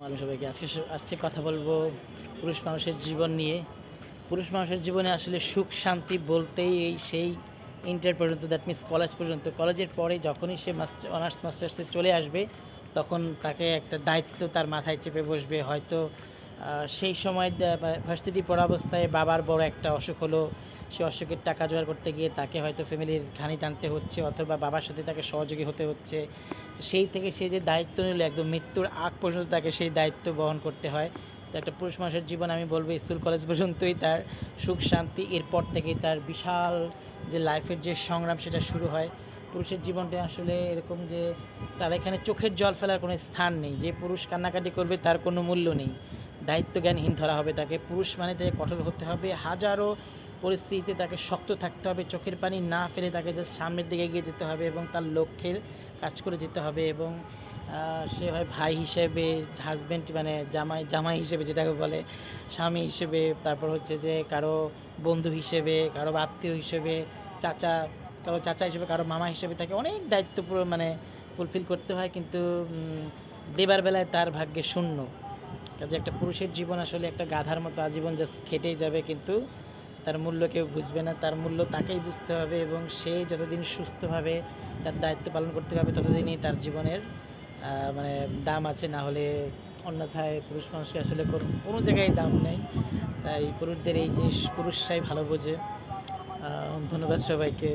আমি সবাইকে আজকে কথা বলবো পুরুষ মানুষের জীবন নিয়ে। পুরুষ মানুষের জীবনে আসলে সুখ শান্তি বলতেই সেই ইন্টার পর্যন্ত, দ্যাট মিনস কলেজ পর্যন্ত। কলেজের পরে যখনই সে অনার্স মাস্টার্সে চলে আসবে, তখন তাকে একটা দায়িত্ব তার মাথায় চেপে বসবে। হয়তো সেই সময় ভার্সিটি পড়া অবস্থায় বাবার বড় একটা অসুখ হলো, সে অসুখের টাকা জোগাড় করতে গিয়ে তাকে হয়তো ফ্যামিলির ঘানি টানতে হচ্ছে, অথবা বাবার সাথে তাকে সহযোগী হতে হচ্ছে। সেই থেকে সে যে দায়িত্ব নিল, একদম মৃত্যুর আগ পর্যন্ত তাকে সেই দায়িত্ব বহন করতে হয়। তো একটা পুরুষ মানুষের জীবন, আমি বলবো স্কুল কলেজ পর্যন্তই তার সুখ শান্তি, এরপর থেকেই তার বিশাল যে লাইফের যে সংগ্রাম সেটা শুরু হয়। পুরুষের জীবনটা আসলে এরকম যে তার এখানে চোখের জল ফেলার কোনো স্থান নেই। যে পুরুষ কান্নাকাটি করবে তার কোনো মূল্য নেই, দায়িত্বজ্ঞানহীন ধরা হবে তাকে। পুরুষ মানে তাকে কঠোর হতে হবে, হাজারো পরিস্থিতিতে তাকে শক্ত থাকতে হবে, চোখের পানি না ফেলে তাকে জাস্ট সামনের দিকে এগিয়ে যেতে হবে এবং তার লক্ষ্যের কাজ করে যেতে হবে। এবং সে হয় ভাই হিসেবে, হাজব্যান্ড মানে জামাই হিসেবে যেটাকে বলে, স্বামী হিসেবে, তারপর হচ্ছে যে কারো বন্ধু হিসেবে, কারো আত্মীয় হিসেবে, কারো চাচা হিসেবে, কারো মামা হিসেবে তাকে অনেক দায়িত্ব মানে ফুলফিল করতে হয়। কিন্তু দেবার বেলায় তার ভাগ্যে শূন্য। কাজে একটা পুরুষের জীবন আসলে একটা গাধার মতো আজীবন জাস্ট খেটেই যাবে, কিন্তু তার মূল্য কেউ বুঝবে না। তার মূল্য তাকেই বুঝতে হবে, এবং সে যতদিন সুস্থভাবে তার দায়িত্ব পালন করতে পারবে ততদিনই তার জীবনের মানে দাম আছে। না হলে অন্যথায় পুরুষ মানুষকে আসলে কোনো জায়গায় দাম নেই। তাই পুরুষদের এই জিনিস পুরুষরাই ভালো বোঝে। ধন্যবাদ সবাইকে।